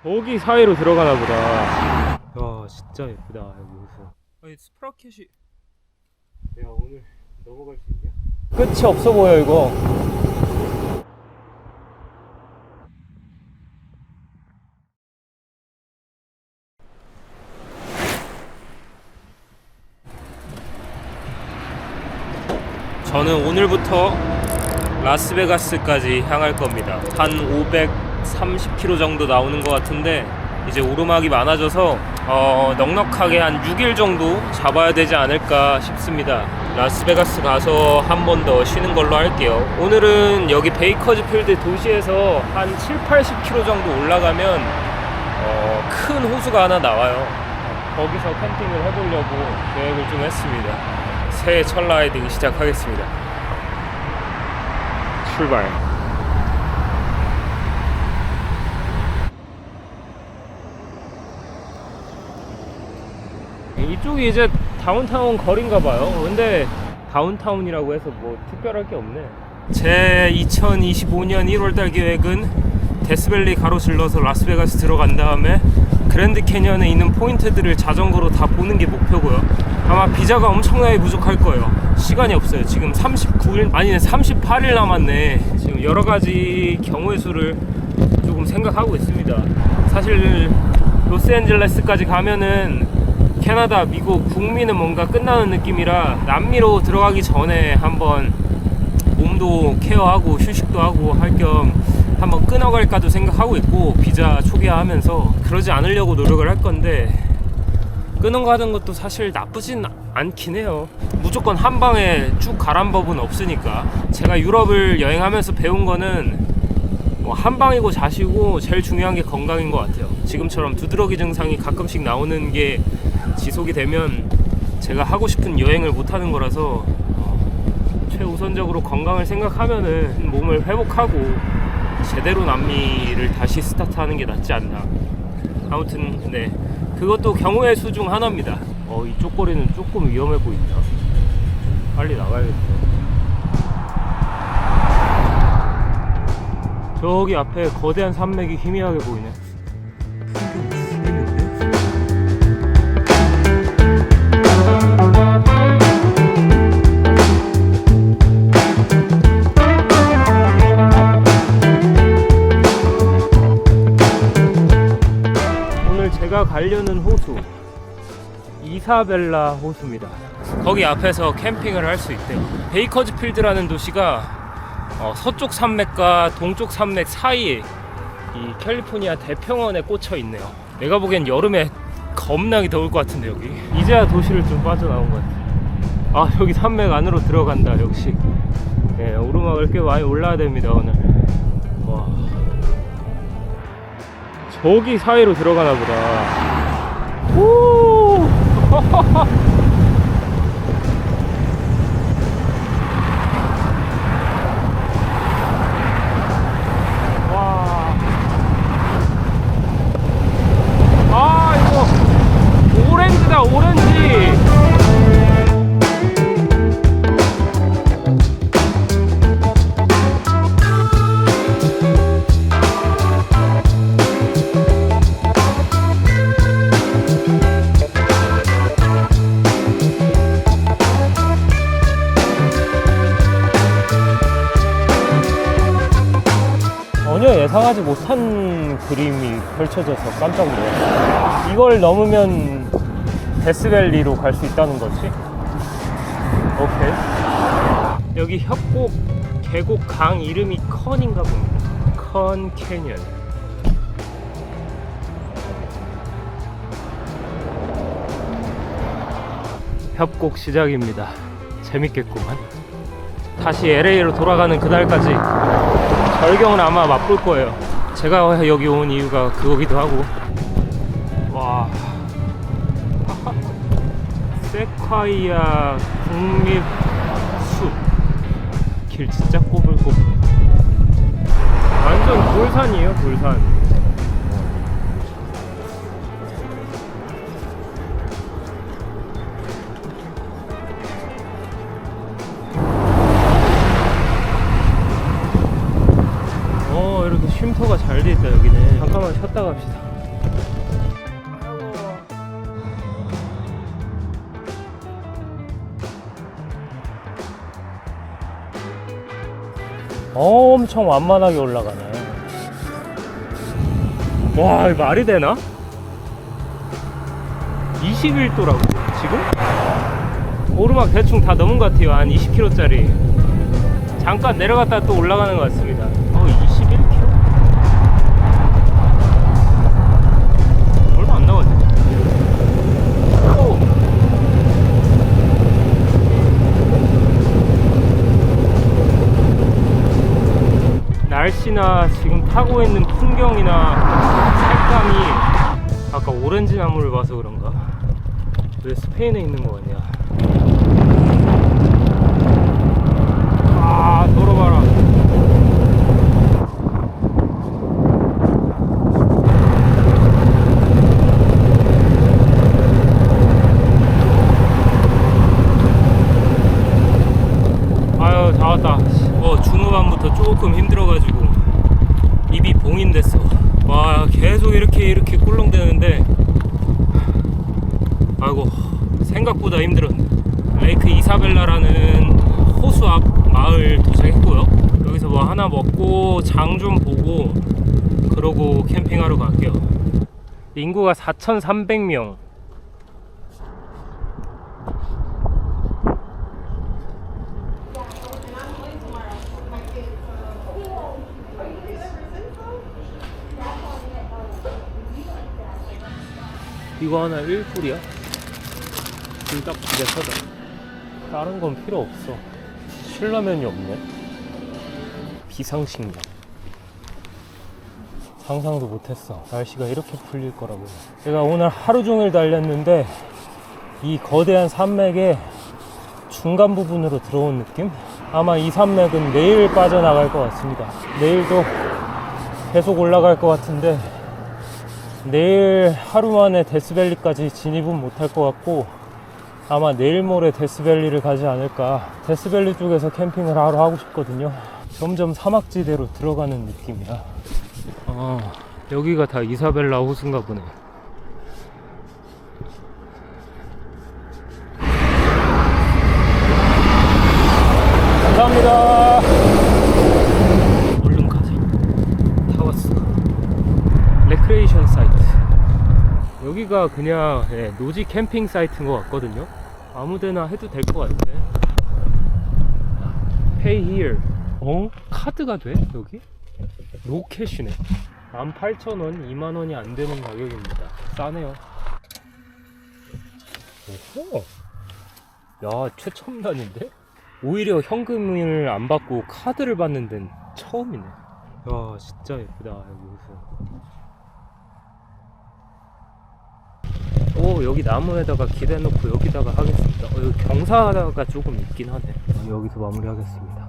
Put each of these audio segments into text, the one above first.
저기 사이로 들어가나 보다. 야, 진짜 예쁘다 여기 호수. 아니 스프라켓이 야 오늘 넘어갈 수 있냐? 끝이 없어 보여 이거. 저는 오늘부터 라스베가스까지 향할 겁니다. 한 530km 정도 나오는 것 같은데 이제 오르막이 많아져서 넉넉하게 한 6일 정도 잡아야 되지 않을까 싶습니다. 라스베가스 가서 한 번 더 쉬는 걸로 할게요. 오늘은 여기 베이커즈필드 도시에서 한 7-80km 정도 올라가면 큰 호수가 하나 나와요. 거기서 캠핑을 해보려고 계획을 좀 했습니다. 새해 첫 라이딩 시작하겠습니다. 출발. 이쪽이 이제 다운타운 거리인가봐요. 근데 다운타운이라고 해서 뭐 특별할 게 없네. 제 2025년 1월달 계획은 데스밸리 가로질러서 라스베가스 들어간 다음에 그랜드 캐니언에 있는 포인트들을 자전거로 다 보는 게 목표고요. 아마 비자가 엄청나게 부족할 거예요. 시간이 없어요. 지금 39일 아니네 38일 남았네. 지금 여러 가지 경우의 수를 조금 생각하고 있습니다. 사실 로스앤젤레스까지 가면은 캐나다, 미국 북미는 뭔가 끝나는 느낌이라 남미로 들어가기 전에 한번 몸도 케어하고 휴식도 하고 할 겸 한번 끊어갈까도 생각하고 있고, 비자 초기화하면서 그러지 않으려고 노력을 할 건데 끊어가는 것도 사실 나쁘진 않긴 해요. 무조건 한 방에 쭉 가란 법은 없으니까. 제가 유럽을 여행하면서 배운 거는 뭐 한 방이고 자시고 제일 중요한 게 건강인 것 같아요. 지금처럼 두드러기 증상이 가끔씩 나오는 게 지속이 되면 제가 하고 싶은 여행을 못 하는 거라서 최우선적으로 건강을 생각하면은 몸을 회복하고 제대로 남미를 다시 스타트하는 게 낫지 않나. 아무튼 네, 그것도 경우의 수 중 하나입니다. 이쪽 거리는 조금 위험해 보인다. 빨리 나가야겠어. 저기 앞에 거대한 산맥이 희미하게 보이네. 오늘 제가 가려는 호수 이사벨라 호수입니다. 거기 앞에서 캠핑을 할 수 있대요. 베이커즈필드라는 도시가 서쪽 산맥과 동쪽 산맥 사이에 이 캘리포니아 대평원에 꽂혀 있네요. 내가 보기엔 여름에 겁나게 더울 것 같은데 여기. 이제야 도시를 좀 빠져나온 것 같아. 여기 산맥 안으로 들어간다. 역시 네, 오르막을 꽤 많이 올라야 됩니다 오늘. 와, 저기 사이로 들어가나 보다. 오! 이거 오렌지다, 오렌지. 전혀 예상하지 못한 그림이 펼쳐져서 깜짝 놀랐어요. 이걸 넘으면 데스밸리로 갈 수 있다는 거지? 오케이. 여기 협곡 계곡 강 이름이 컨인가 봅니다. 컨 캐니언. 협곡 시작입니다. 재밌겠구만. 다시 LA로 돌아가는 그날까지 절경은 아마 맛볼 거예요. 제가 여기 온 이유가 그거기도 하고. 와, 세콰이아 국립숲. 길 진짜 꼬불꼬불. 완전 돌산이에요, 돌산. 이렇게 쉼터가 잘 돼 있다 여기는. 잠깐만 쉬었다 갑시다. 엄청 완만하게 올라가네. 와, 이거 말이 되나? 21도라고 지금? 오르막 대충 다 넘은 것 같아요. 한 20km짜리. 잠깐 내려갔다 또 올라가는 것 같습니다. 21km? 얼마 안 나왔네. 날씨나 지금 타고 있는 풍경이나 색감이 아까 오렌지 나무를 봐서 그런가? 왜 스페인에 있는 거 같냐? 아, 도로 봐라. 아유, 다 왔다. 중후반부터 조금 힘들어가지고 입이 봉인됐어. 와, 계속 이렇게 꿀렁대는데 아이고, 생각보다 힘들었네. 레이크 이사벨라라는 호수 앞 마을 도착했고요. 여기서 뭐 하나 먹고 장 좀 보고 그러고 캠핑하러 갈게요. 인구가 4,300명. 이거 하나 1불이야? 불닭 2개 사자. 다른 건 필요 없어. 신라면이 없네. 비상식량. 상상도 못했어. 날씨가 이렇게 풀릴 거라고. 제가 오늘 하루 종일 달렸는데 이 거대한 산맥의 중간 부분으로 들어온 느낌? 아마 이 산맥은 내일 빠져나갈 것 같습니다. 내일도 계속 올라갈 것 같은데 내일 하루 만에 데스밸리까지 진입은 못할 것 같고 아마 내일 모레 데스밸리를 가지 않을까. 데스밸리 쪽에서 캠핑을 하러 하고 싶거든요. 점점 사막지대로 들어가는 느낌이야. 여기가 다 이사벨라 호수인가 보네. 감사합니다. 얼른 가자. 다 왔어. 레크레이션 사이트. 여기가 그냥 노지 캠핑 사이트인 것 같거든요. 아무데나 해도 될 것 같아. Pay here. 카드가 돼? 여기? 노캐시네. 18,000원, 2만원이 안 되는 가격입니다. 싸네요. 오호. 야, 최첨단인데? 오히려 현금을 안 받고 카드를 받는 데는 처음이네. 야, 진짜 예쁘다, 여기. 여기 나무에다가 기대놓고 여기다가 하겠습니다. 여기 경사가 조금 있긴 하네. 여기서 마무리 하겠습니다.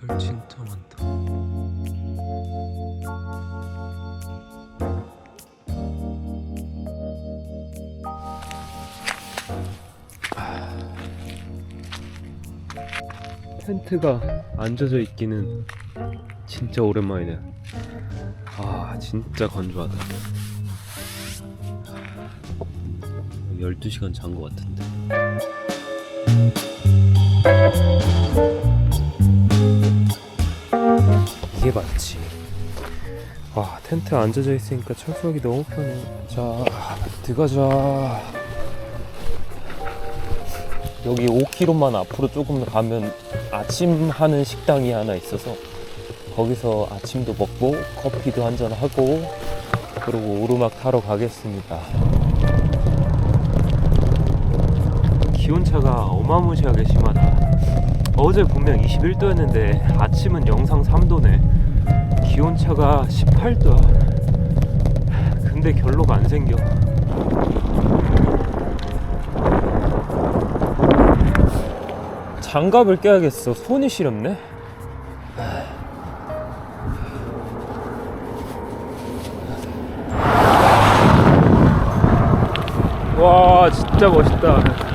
별 진짜 많다. 텐트가 안 젖어 있기는 진짜 오랜만이네. 진짜 건조하다. 12시간 잔 것 같은데. 이게 맞지. 텐트 안 젖어 있으니까 철수하기 너무 편해. 자, 들어가자. 여기 5km만 앞으로 조금 가면 아침 하는 식당이 하나 있어서 거기서 아침도 먹고 커피도 한잔 하고 그리고 오르막 타러 가겠습니다. 기온차가 어마무시하게 심하다. 어제 분명 21도였는데 아침은 영상 3도네. 기온차가 18도야. 근데 결로가 안 생겨. 장갑을 껴야겠어. 손이 시렵네. 와, 진짜 멋있다.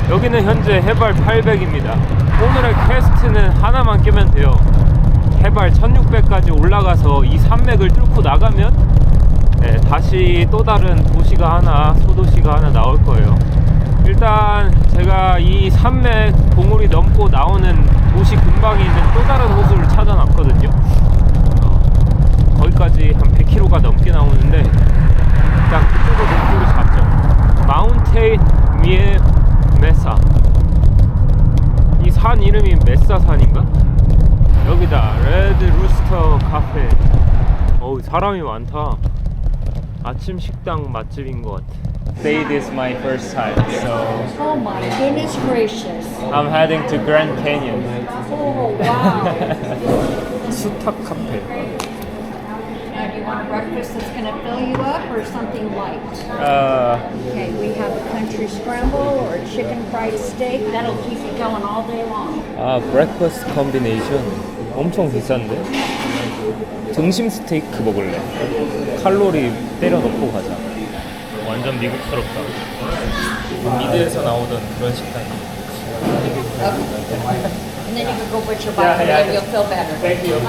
여기는 현재 해발 800입니다. 오늘의 퀘스트는 하나만 깨면 돼요. 해발 1600까지 올라가서 이 산맥을 뚫고 나가면 다시 또 다른 도시가 하나, 소도시가 하나 나올 거예요. 일단 제가 이 산맥 봉우리 넘고 나오는 도시 근방에 있는 또 다른 호수를 찾아놨거든요. 거기까지 한 100km가 넘게 나오는데 일단 그쪽으로 목표를 잡죠. 마운테인 위에 메사. 이 산 이름이 메사산인가? 여기다 레드 루스터 카페. 어우, 사람이 많다. 아침 식당 맛집인 것 같아. Today is my first time, so Oh my goodness gracious. I'm heading to Grand Canyon. Oh wow. 수탉 카페. Now do you want a breakfast that's going to fill you up or something light? Okay, we have a country scramble or a chicken fried steak. That'll keep you going all day long. 브레이크퍼스트 콤비네이션 엄청 비싼데? 등심 스테이크 먹을래. 칼로리 때려 넣고 가자. 완전 미국스럽다. 미드에서 나오던 그런 식당이야. And then you can go put your bike and you'll feel better. Thank you.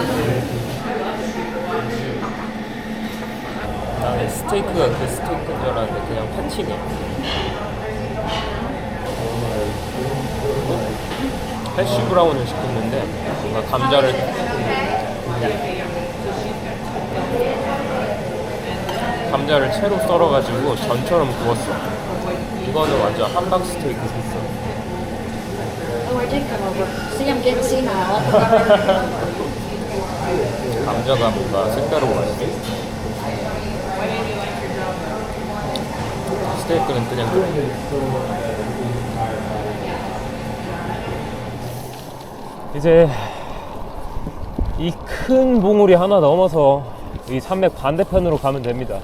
나는 스테이크가 그 스테이크인 줄 알았는데 그냥 패치네. 해시 브라운을 시켰는데 뭔가 감자를 채로 썰어가지고 전처럼 구웠어. 이거는 완전 함박 스테이크 샀어. Oh, I did come over. See, I'm getting senile. 감자가 뭔가 색다르고 맛있어. 스테이크는 그냥 그래. 이제 이 큰 봉우리 하나 넘어서 이 산맥 반대편으로 가면 됩니다.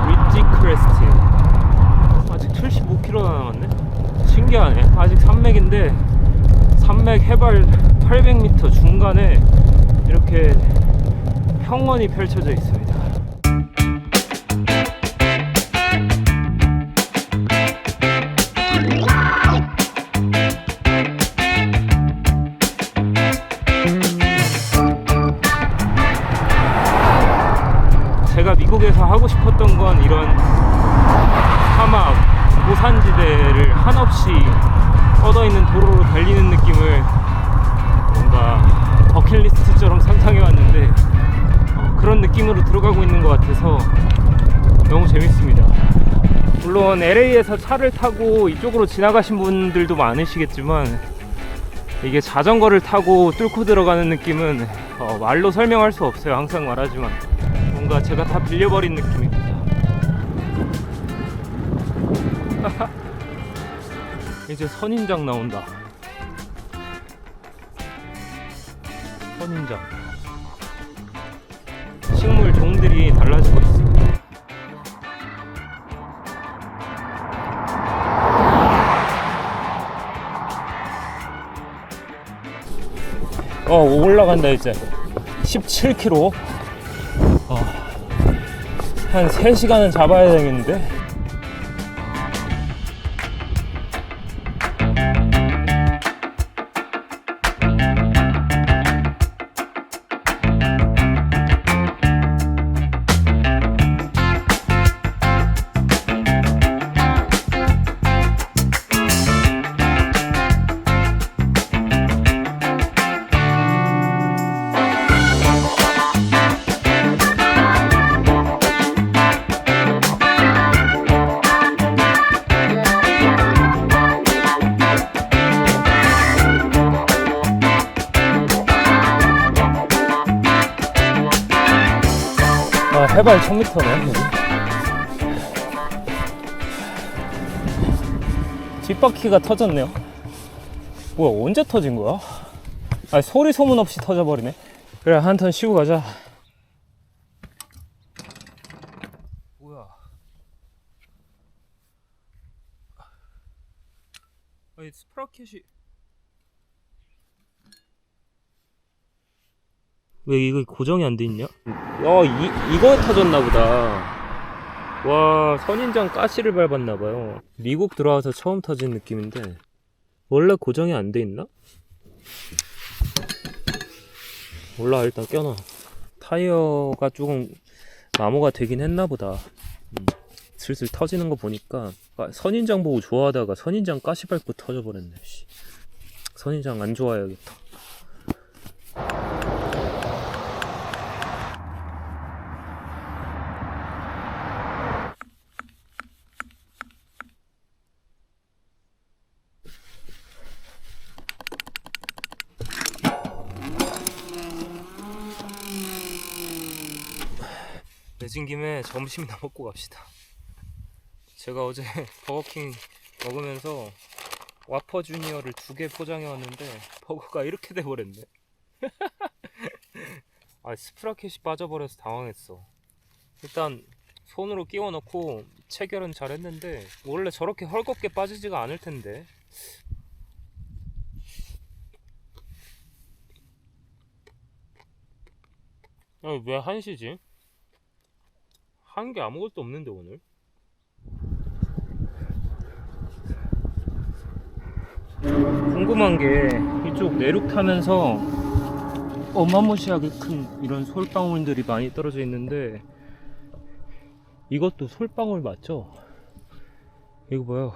리지 크레스트. 아직 75km 남았네. 신기하네. 아직 산맥인데 산맥 해발 800m 중간에 이렇게 평원이 펼쳐져 있습니다. 제가 미국에서 하고 싶었던 건 이런 사막, 고산지대를 한없이 뻗어있는 도로로 달리는 느낌을 뭔가 버킷리스트처럼 상상해왔는데 그런 느낌으로 들어가고 있는 것 같아서 너무 재밌습니다. 물론 LA에서 차를 타고 이쪽으로 지나가신 분들도 많으시겠지만 이게 자전거를 타고 뚫고 들어가는 느낌은 말로 설명할 수 없어요. 항상 말하지만 뭔가 제가 다 빌려버린 느낌입니다. 이제 선인장 나온다. 선인장. 식물 종들이 달라지고 있어. 올라간다 이제. 17km. 한 3시간은 잡아야 되겠는데. 해발 1000m네. 뒷바퀴가 터졌네요. 뭐야, 언제 터진 거야? 아니, 소리 소문 없이 터져버리네. 그래, 한 턴 쉬고 가자. 뭐야? 아니, 스프라켓이 왜 이거 고정이 안 돼 있냐? 이거 터졌나 보다. 와, 선인장 가시를 밟았나 봐요. 미국 들어와서 처음 터진 느낌인데 원래 고정이 안 돼 있나? 몰라, 일단 껴놔. 타이어가 조금 마모가 되긴 했나 보다. 슬슬 터지는 거 보니까 선인장 보고 좋아하다가 선인장 가시 밟고 터져버렸네. 선인장 안 좋아해야겠다. 늦은 김에 점심이나 먹고 갑시다. 제가 어제 버거킹 먹으면서 와퍼 주니어를 2개 포장해 왔는데 버거가 이렇게 돼버렸네. 아, 스프라켓이 빠져버려서 당황했어. 일단 손으로 끼워 넣고 체결은 잘 했는데 원래 저렇게 헐겁게 빠지지가 않을 텐데. 아니, 왜 1시지? 한 게 아무것도 없는데 오늘. 궁금한 게 이쪽 내륙 타면서 어마무시하게 큰 이런 솔방울들이 많이 떨어져 있는데 이것도 솔방울 맞죠? 이거 봐요.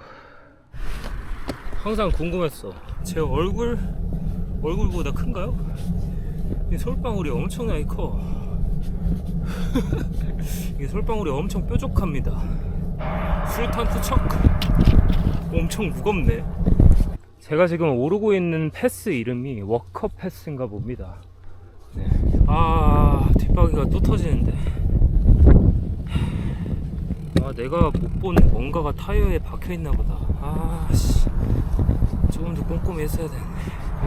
항상 궁금했어. 제 얼굴보다 큰가요? 이 솔방울이 엄청나게 커. 이 솔방울이 엄청 뾰족합니다. 수류탄 투척 엄청 무겁네. 제가 지금 오르고 있는 패스 이름이 워커 패스인가 봅니다. 네. 아, 뒷바퀴가 또 터지는데. 아, 내가 못 본 뭔가가 타이어에 박혀있나 보다. 아씨, 조금 더 꼼꼼히 했어야 되네.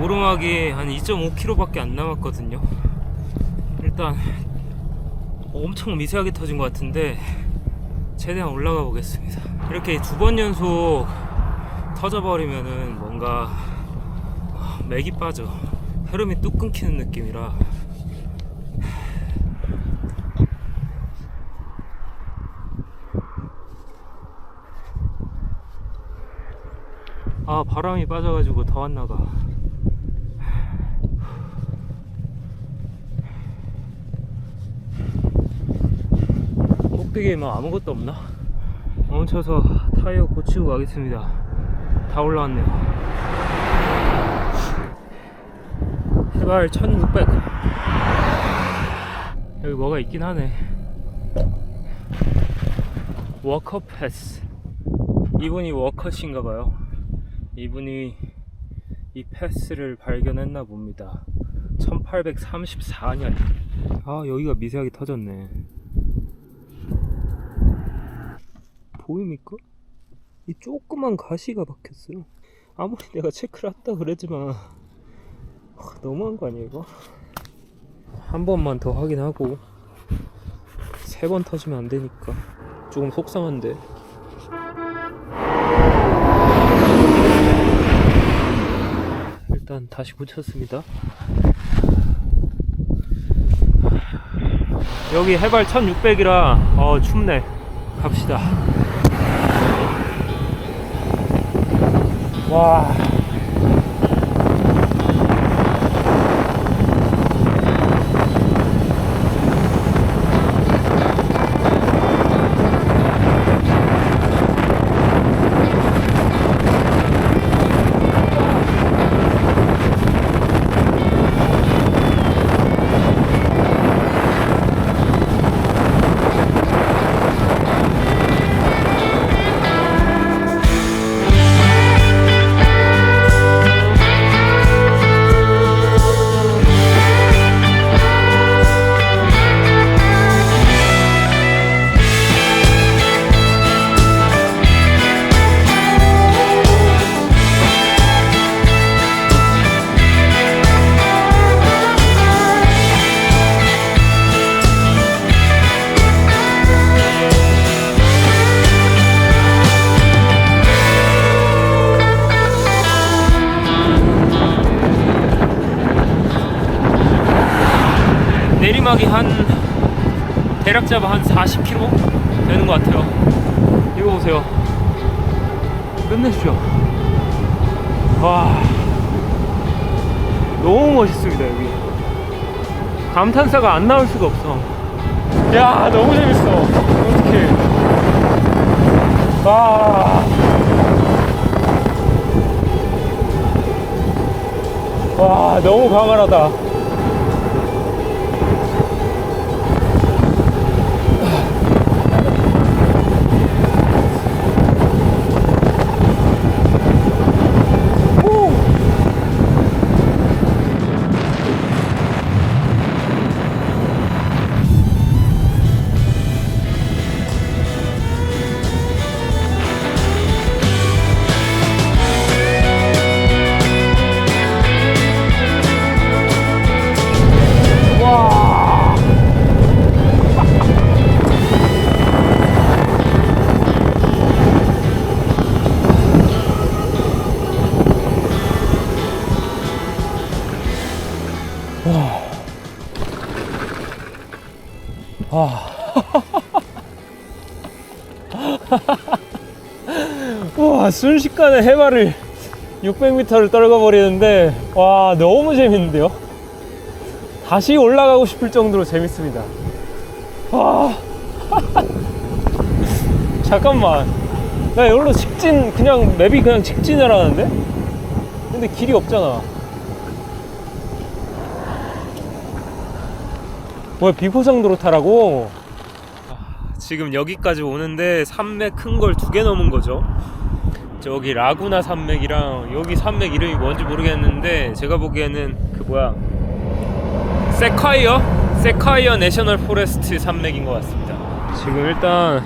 오르막이 한 2.5km 밖에 안 남았거든요. 일단 엄청 미세하게 터진 것 같은데 최대한 올라가 보겠습니다. 이렇게 2번 연속 터져버리면은 뭔가 맥이 빠져, 흐름이 뚝 끊기는 느낌이라. 아, 바람이 빠져가지고 더 안 나가. 꼭대기에 막 아무것도 없나? 멈춰서 타이어 고치고 가겠습니다. 다 올라왔네요. 해발 1600. 여기 뭐가 있긴 하네. 워커 패스. 이분이 워커신가봐요. 이분이 이 패스를 발견했나 봅니다. 1834년. 아, 여기가 미세하게 터졌네. 보입니까? 이 조그만 가시가 박혔어요. 아무리 내가 체크를 했다 그랬지만 너무한 거 아니에요 이거? 한 번만 더 확인하고 3번 터지면 안 되니까 조금 속상한데. 일단 다시 고쳤습니다. 여기 해발 1600이라 춥네. 갑시다. 와, 내리막이 한 대략 잡아 한 40km 되는 것 같아요. 이거 보세요. 끝내주죠. 와, 너무 멋있습니다. 여기 감탄사가 안 나올 수가 없어. 야, 너무 재밌어. 어떡해. 와, 너무 광활하다. 와, 순식간에 해발을 600m를 떨궈 버리는데, 와, 너무 재밌는데요? 다시 올라가고 싶을 정도로 재밌습니다. 와. 잠깐만, 나 여기로 직진, 그냥 맵이 그냥 직진을 하는데? 근데 길이 없잖아. 뭐야, 비포장도로 타라고? 지금 여기까지 오는데 산맥 큰 걸 2개 넘은 거죠. 저기 라구나 산맥이랑 여기 산맥 이름이 뭔지 모르겠는데, 제가 보기에는 그 뭐야, 세콰이어 내셔널 포레스트 산맥인 것 같습니다. 지금 일단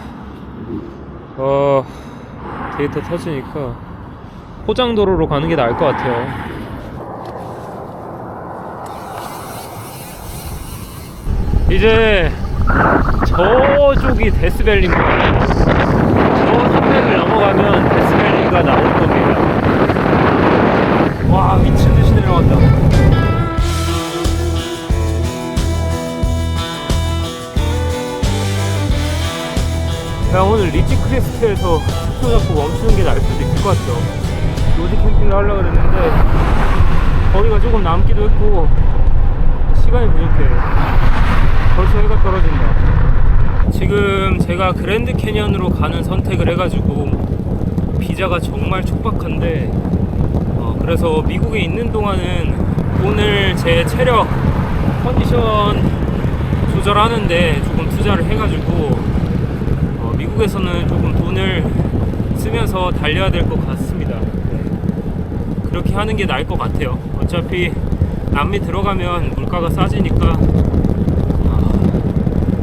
데이터 터지니까 포장도로로 가는 게 나을 것 같아요. 이제 저쪽이 데스밸리인 거예요. 저 산맥을 넘어가면 데스밸리가 나올 겁니다. 와, 미친듯이 내려간다. 그냥 오늘 리치 크레스트에서 숙소 잡고 멈추는 게 나을 수도 있을 것 같죠. 로지 캠핑을 하려고 그랬는데 거리가 조금 남기도 했고 시간이 부족해. 벌써 해가 떨어진다. 지금 제가 그랜드 캐니언으로 가는 선택을 해가지고 비자가 정말 촉박한데, 그래서 미국에 있는 동안은 오늘 제 체력 컨디션 조절하는데 조금 투자를 해가지고 미국에서는 조금 돈을 쓰면서 달려야 될 것 같습니다. 그렇게 하는 게 나을 것 같아요. 어차피 남미 들어가면 물가가 싸지니까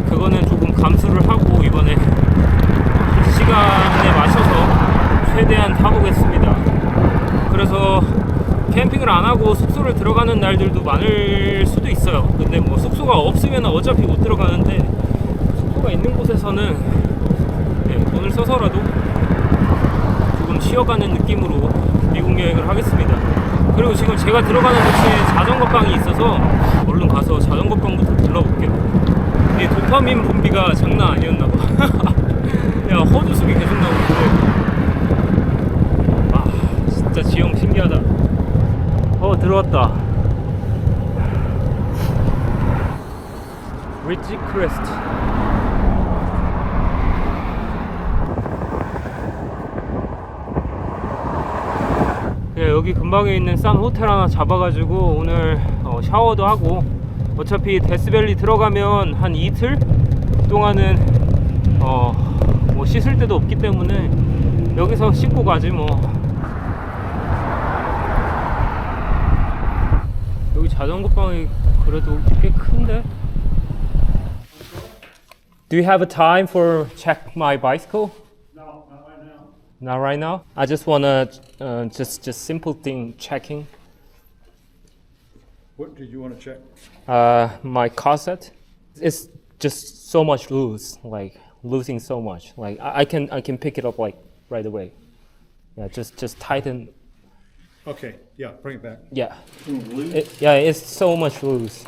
그거는 조금 감수를 하고 이번에 시간에 맞춰서 최대한 타보겠습니다. 그래서 캠핑을 안 하고 숙소를 들어가는 날들도 많을 수도 있어요. 근데 뭐 숙소가 없으면 어차피 못 들어가는데, 숙소가 있는 곳에서는 돈을 써서라도 조금 쉬어가는 느낌으로 미국 여행을 하겠습니다. 그리고 지금 제가 들어가는 곳에 자전거 방이 있어서 얼른 가서 자전거 방부터 불러볼게요. 이 도파민 분비가 장난 아니었나봐. 야, 헛웃음이 계속 나오는데, 아, 진짜 지형 신기하다. 들어왔다. 리치 크레스트. 여기 근방에 있는 싼 호텔 하나 잡아가지고 오늘 샤워도 하고, 어차피 데스밸리 들어가면 한 이틀 동안은 뭐 씻을 데도 없기 때문에 여기서 씻고 가지 뭐. 여기 자전거 방이 그래도 꽤 큰데? Do you have a time for check my bicycle? No, not right now. Not right now. I just wanna just simple thing checking. What did you want to check? My cassette. It's just so much loose, like losing so much. Like I can pick it up like right away. Yeah, just tighten. Okay, yeah, bring it back. Yeah. Yeah, it's so much loose.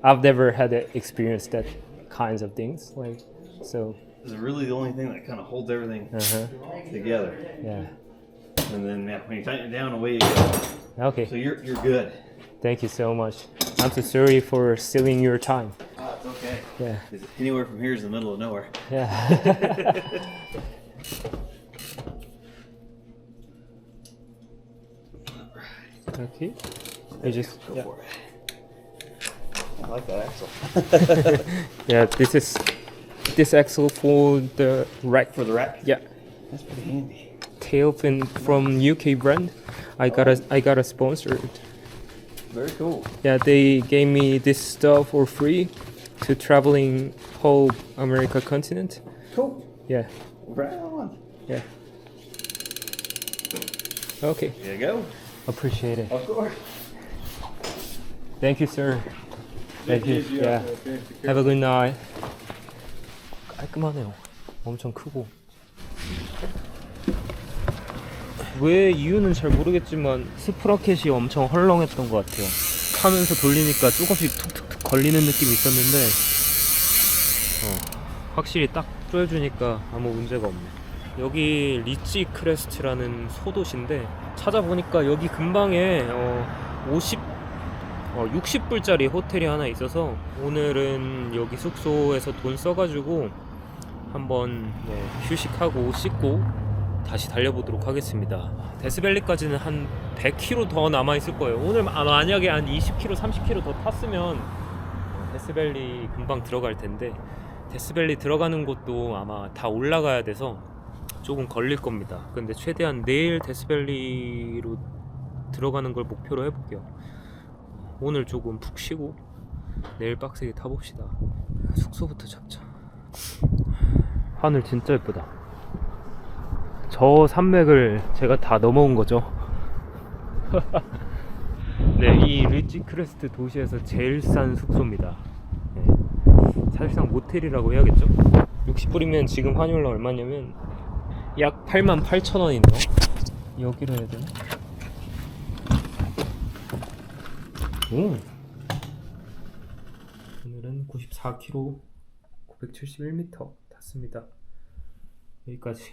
I've never had experienced that kinds of things. Like, so. This is really the only thing that kind of holds everything together. Yeah. And then when you tighten it down, away you go. Okay. So you're good. Thank you so much. I'm so sorry for stealing your time. Oh, it's okay. Yeah. Anywhere from here is the middle of nowhere. Yeah. Okay. I just Go for it. I like that axle. yeah. This axle for the rack. For the rack? Yeah. That's pretty handy. Tailfin from UK brand. I got a sponsor. Very cool. Yeah, they gave me this stuff for free to traveling whole America continent. Cool. Yeah. Right on. Yeah. Okay. There you go. Appreciate it. Of course. Thank you, sir. Thank you. Easy, Yeah. okay. Have a good night. 깔끔하네요. 엄청 크고. 왜 이유는 잘 모르겠지만 스프라켓이 엄청 헐렁했던 것 같아요. 타면서 돌리니까 조금씩 툭툭툭 걸리는 느낌이 있었는데 확실히 딱 조여주니까 아무 문제가 없네. 여기 리치 크레스트라는 소도시인데 찾아보니까 여기 근방에 60불짜리 호텔이 하나 있어서 오늘은 여기 숙소에서 돈 써가지고 한번 휴식하고 씻고 다시 달려보도록 하겠습니다. 데스밸리까지는 한 100km 더 남아있을 거예요. 오늘 만약에 한 20km, 30km 더 탔으면 데스밸리 금방 들어갈 텐데 데스밸리 들어가는 곳도 아마 다 올라가야 돼서 조금 걸릴 겁니다. 근데 최대한 내일 데스밸리로 들어가는 걸 목표로 해볼게요. 오늘 조금 푹 쉬고 내일 빡세게 타봅시다. 숙소부터 잡자. 하늘 진짜 예쁘다. 저 산맥을 제가 다 넘어온 거죠. 네, 이 리치 크레스트 도시에서 제일 싼 숙소입니다. 네. 사실상 모텔이라고 해야겠죠? 60불이면 지금 환율로 얼마냐면 약 88,000원이네요. 여기로 해야 되나? 오늘은 94km 971m 탔습니다. 여기까지.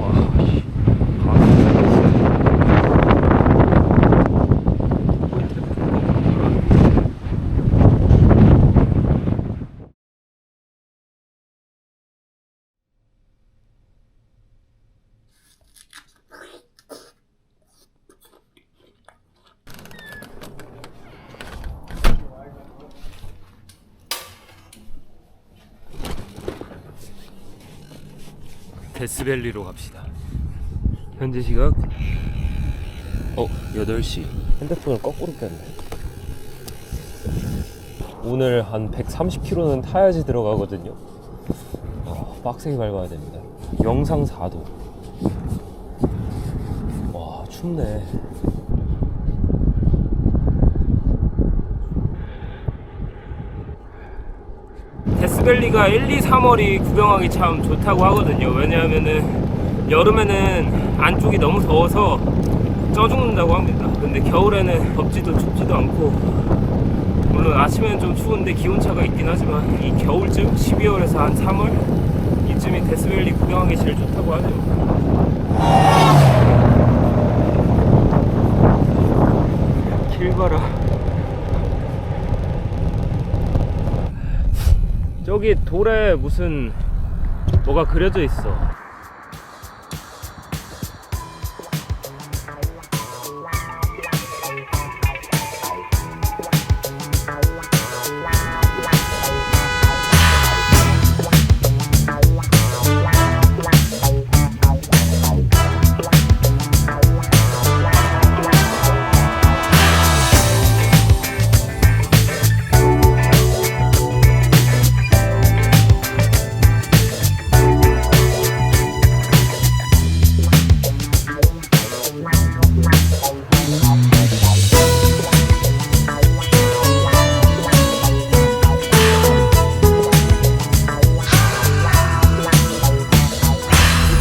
와, 씨. 데스밸리로 갑시다. 현재 시각 8시. 핸드폰을 거꾸로 꼈네. 오늘 한 130km는 타야지 들어가거든요. 빡세게 밟아야 됩니다. 영상 4도. 와, 춥네. 데스밸리가 1, 2, 3월이 구경하기 참 좋다고 하거든요. 왜냐하면은 여름에는 안쪽이 너무 더워서 쪄 죽는다고 합니다. 근데 겨울에는 덥지도 춥지도 않고, 물론 아침에는 좀 추운데 기온차가 있긴 하지만 이 겨울쯤 12월에서 한 3월 이쯤이 데스밸리 구경하기 제일 좋다고 하죠. 길 봐라. 저기 돌에 무슨 뭐가 그려져 있어.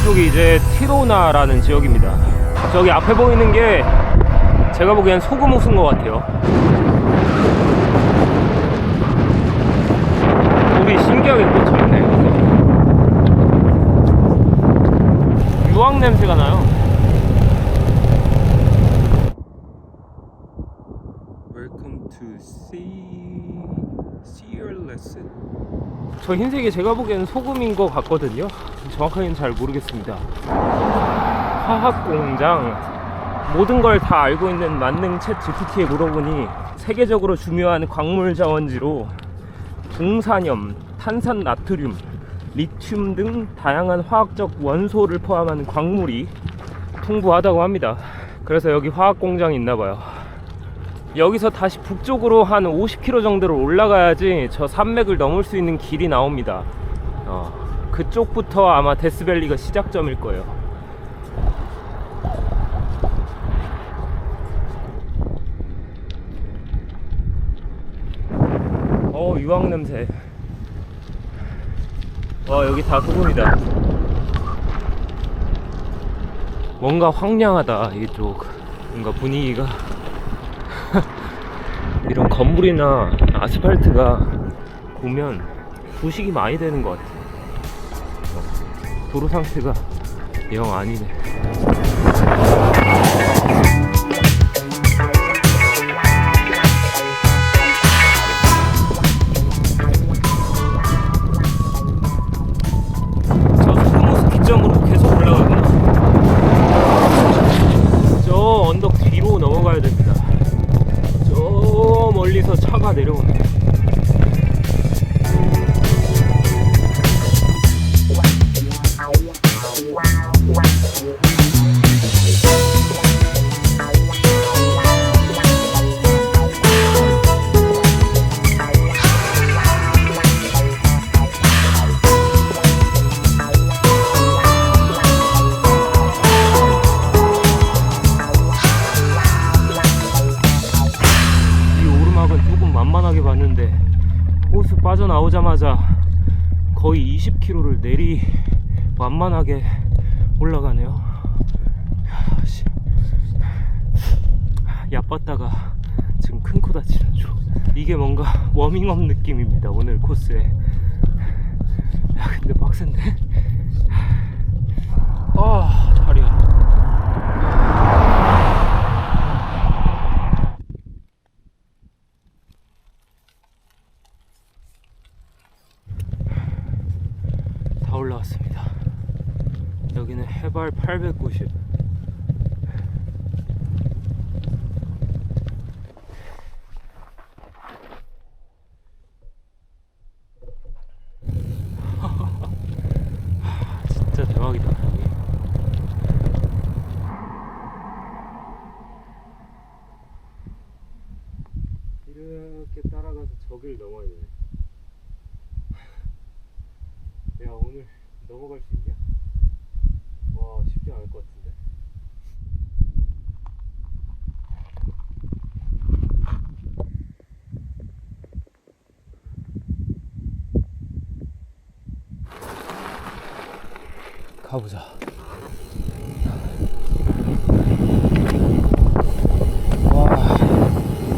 이쪽이 이제 티로나라는 지역입니다. 저기 앞에 보이는 게 제가 보기엔 소금 호수인 것 같아요. 물이 신기하게 꽂혀있네. 유황 냄새가 나요. Welcome to Searless. 저 흰색이 제가 보기에는 소금인 것 같거든요. 정확하게는 잘 모르겠습니다. 화학공장. 모든 걸 다 알고 있는 만능 챗 GPT에 물어보니 세계적으로 중요한 광물 자원지로 중산염, 탄산 나트륨, 리튬 등 다양한 화학적 원소를 포함한 광물이 풍부하다고 합니다. 그래서 여기 화학공장이 있나봐요. 여기서 다시 북쪽으로 한 50km 정도로 올라가야지 저 산맥을 넘을 수 있는 길이 나옵니다. 그쪽부터 아마 데스밸리가 시작점일 거예요. 유황 냄새. 와, 여기 다 소금이다. 뭔가 황량하다 이쪽. 뭔가 분위기가 이런 건물이나 아스팔트가 보면 부식이 많이 되는 것 같아. 도로 상태가 영 아니네. 저 소금호수 기점으로 계속 올라가구나. 저 언덕 뒤로 넘어가야 됩니다. 저 멀리서 차가 내려오네. 만만하게 봤는데 호수 빠져나오자마자 거의 20km를 내리 만만하게 올라가네요. 얕봤다가 지금 큰 코 다치는 중. 이게 뭔가 워밍업 느낌입니다, 오늘 코스에. 야, 근데 빡센데? 아, 다리야. 다 올라왔습니다. 여기는 해발 890. 진짜 대박이다 여기. 이렇게 따라가서 저길 넘어야 되네. 야, 오늘 넘어갈 수 있냐? 와, 쉽지 않을 것 같은데. 가보자. 와.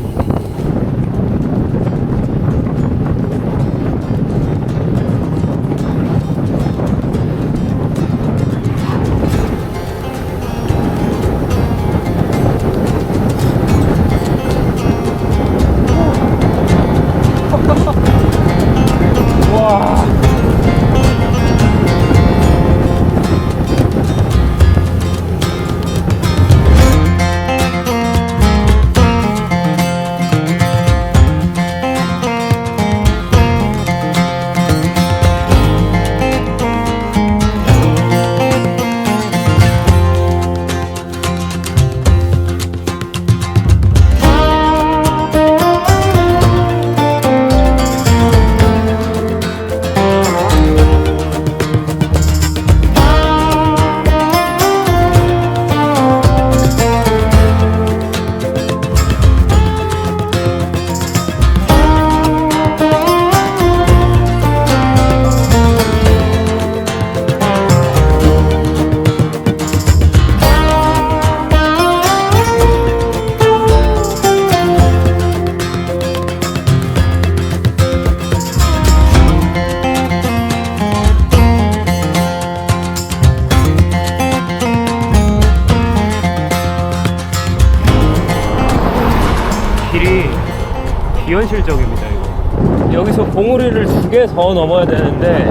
현실적입니다 이거. 여기서 봉우리를 2개 더 넘어야 되는데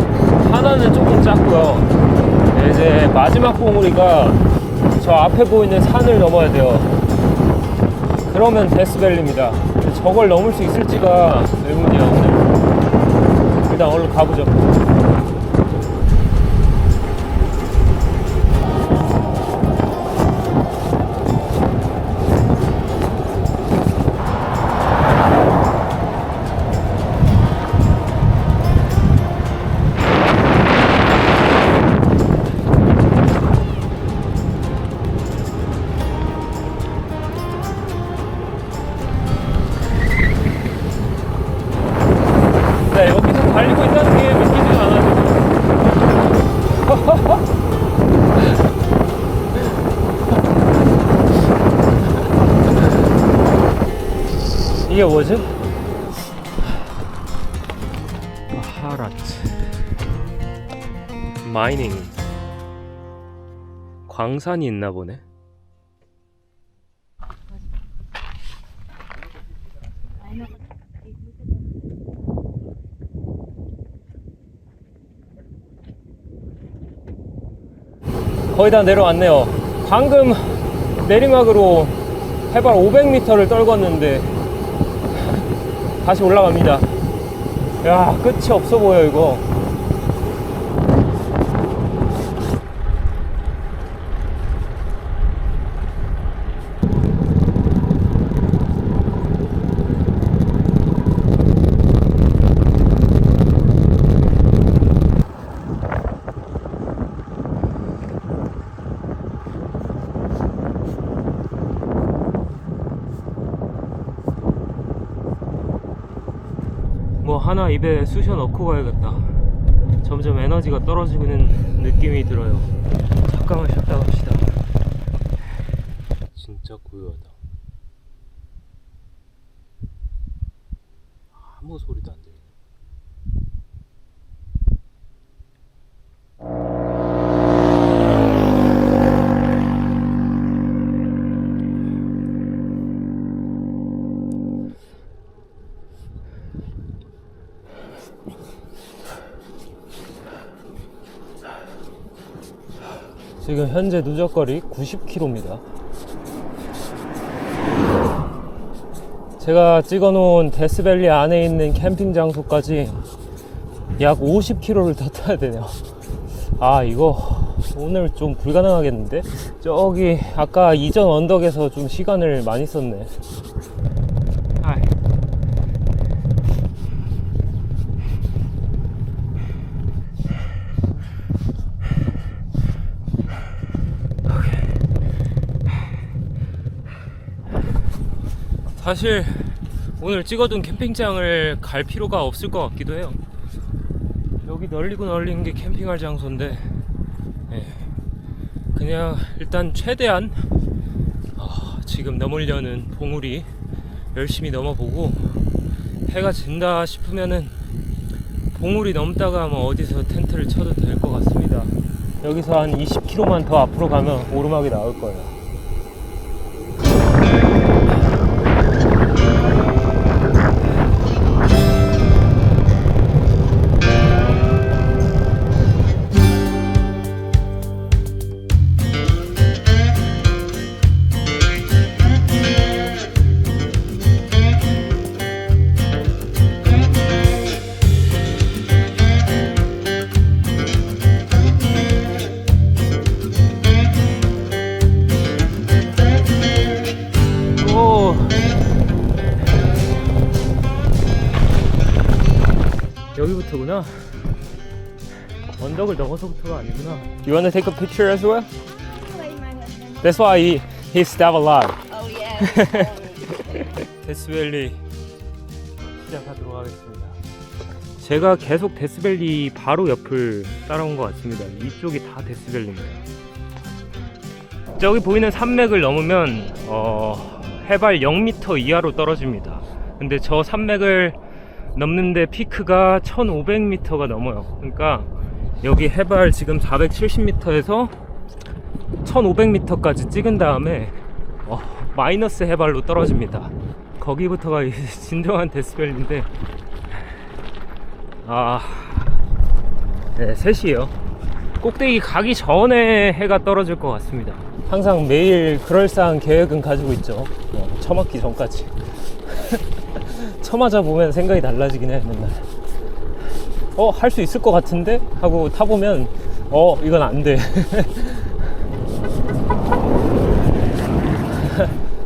하나는 조금 작고요. 이제 마지막 봉우리가 저 앞에 보이는 산을 넘어야 돼요. 그러면 데스밸리입니다. 저걸 넘을 수 있을지가 의문이야 오늘. 일단 얼른 가보죠. 네, 여기서 달리고 있다는 게 믿기지가 않아요. 이게 뭐지? 바하라트 마이닝 광산이 있나 보네. 거의 다 내려왔네요. 방금 내리막으로 해발 500m를 떨궜는데 다시 올라갑니다. 야, 끝이 없어 보여 이거. 뭐 하나 입에 쑤셔 넣고 가야겠다. 점점 에너지가 떨어지는 느낌이 들어요. 잠깐만 쉬었다 갑시다. 진짜 고요하다. 아무 소리도 안 들려. 지금 현재 누적거리 90km입니다. 제가 찍어놓은 데스밸리 안에 있는 캠핑 장소까지 약 50km를 더 타야 되네요. 아, 이거 오늘 좀 불가능하겠는데? 저기 아까 이전 언덕에서 좀 시간을 많이 썼네. 사실 오늘 찍어둔 캠핑장을 갈 필요가 없을 것 같기도 해요. 여기 널리고 널린 게 캠핑할 장소인데, 네. 그냥 일단 최대한 지금 넘으려는 봉우리 열심히 넘어보고, 해가 진다 싶으면은 봉우리 넘다가 뭐 어디서 텐트를 쳐도 될 것 같습니다. 여기서 한 20km만 더 앞으로 가면 오르막이 나올 거예요. 여기부터구나. 언덕을 넘어서부터가 아니구나. You wanna take a picture as well? That's why he stepped a lot. Oh yeah. 데스밸리 시작하도록 하겠습니다. 제가 계속 데스밸리 바로 옆을 따라온 것 같습니다. 이쪽이 다 데스밸리입니다. 저기 보이는 산맥을 넘으면 해발 0m 이하로 떨어집니다. 근데 저 산맥을 넘는데 피크가 1500m가 넘어요. 그러니까 여기 해발 지금 470m에서 1500m까지 찍은 다음에 마이너스 해발로 떨어집니다. 거기부터가 진정한 데스밸리인데 네, 3시에요. 꼭대기 가기 전에 해가 떨어질 것 같습니다. 항상 매일 그럴싸한 계획은 가지고 있죠. 처맞기 전까지. 처맞아 보면 생각이 달라지긴 해. 맨날 할 수 있을 것 같은데? 하고 타보면 이건 안 돼.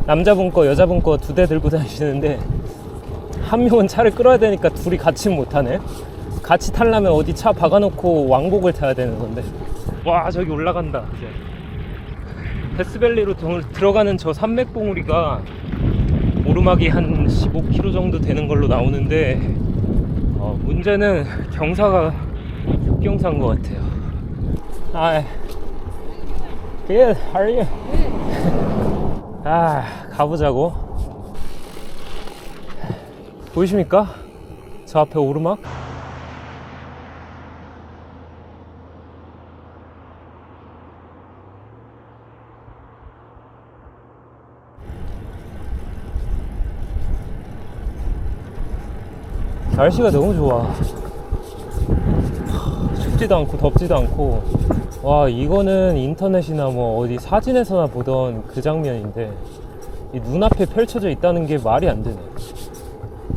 남자분 거 여자분 거 2대 들고 다니시는데 한 명은 차를 끌어야 되니까 둘이 같이 못하네. 같이 타려면 어디 차 박아놓고 왕복을 타야 되는 건데. 와, 저기 올라간다 이제. 데스밸리로 들어가는 저 산맥봉우리가 오르막이 한 15km 정도 되는 걸로 나오는데 문제는 경사가 육경사인 것 같아요. Good, how are you? 가보자고. 보이십니까? 저 앞에 오르막? 날씨가 너무 좋아. 춥지도 않고 덥지도 않고. 와, 이거는 인터넷이나 뭐 어디 사진에서나 보던 그 장면인데 이 눈앞에 펼쳐져 있다는 게 말이 안 되네.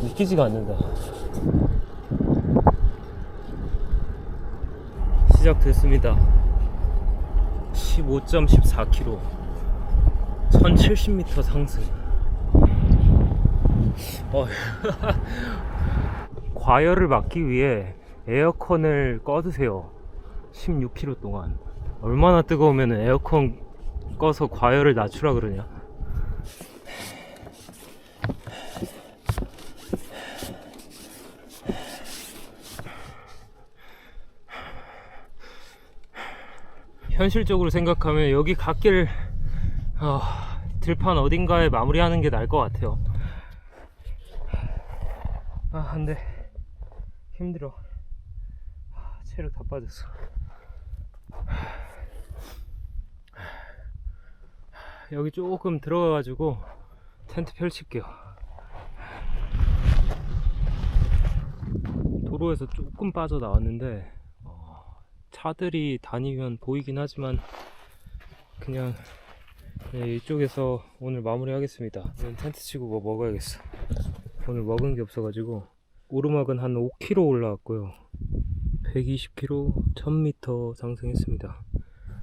믿기지가 않는다. 시작됐습니다. 15.14km 1070m 상승. 과열을 막기 위해 에어컨을 꺼두세요. 16km 동안. 얼마나 뜨거우면 에어컨 꺼서 과열을 낮추라 그러냐. 현실적으로 생각하면 여기 갓길 들판 어딘가에 마무리하는 게 나을 것 같아요. 안돼, 힘들어. 체력 다 빠졌어. 여기 조금 들어가가지고 텐트 펼칠게요. 도로에서 조금 빠져나왔는데 차들이 다니면 보이긴 하지만 그냥 이쪽에서 오늘 마무리 하겠습니다. 텐트 치고 뭐 먹어야겠어. 오늘 먹은 게 없어가지고. 오르막은 한 5km 올라왔고요. 120km 1000m 상승했습니다.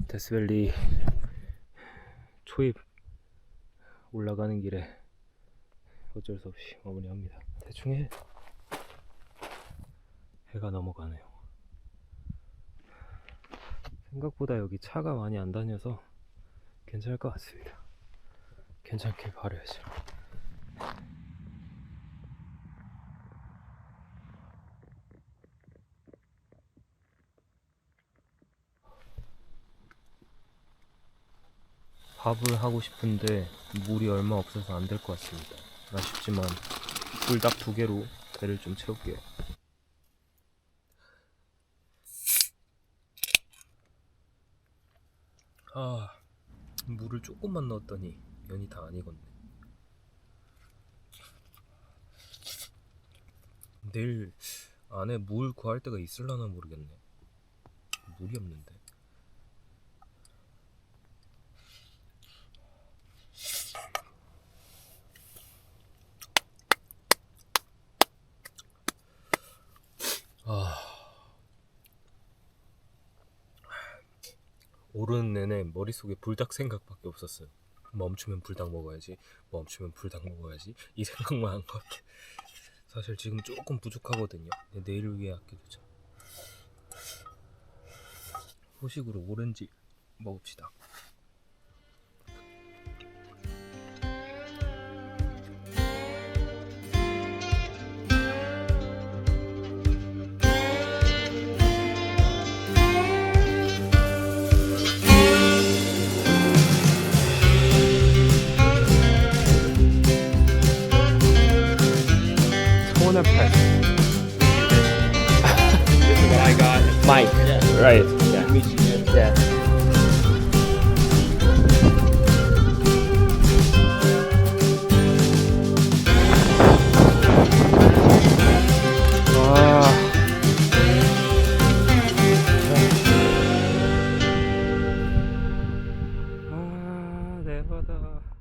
데스밸리 초입 올라가는 길에 어쩔 수 없이 마무리합니다. 대충 해. 해가 넘어가네요. 생각보다 여기 차가 많이 안 다녀서 괜찮을 것 같습니다. 괜찮길 바라야죠. 밥을 하고 싶은데 물이 얼마 없어서 안 될 것 같습니다. 아쉽지만 불닭 2개로 배를 좀 채울게요. 물을 조금만 넣었더니 면이 다 안 익었네. 내일 안에 물 구할 데가 있을라나 모르겠네. 물이 없는데. 오르는 내내 머릿속에 불닭 생각밖에 없었어요. 멈추면 불닭 먹어야지, 멈추면 불닭 먹어야지, 이 생각만 한 것 같아. 사실 지금 조금 부족하거든요. 내일을 위해 아껴두자. 후식으로 오렌지 먹읍시다. This is what I got. Mike, Yeah. right? Yeah. Meet you again. Yeah. 해바다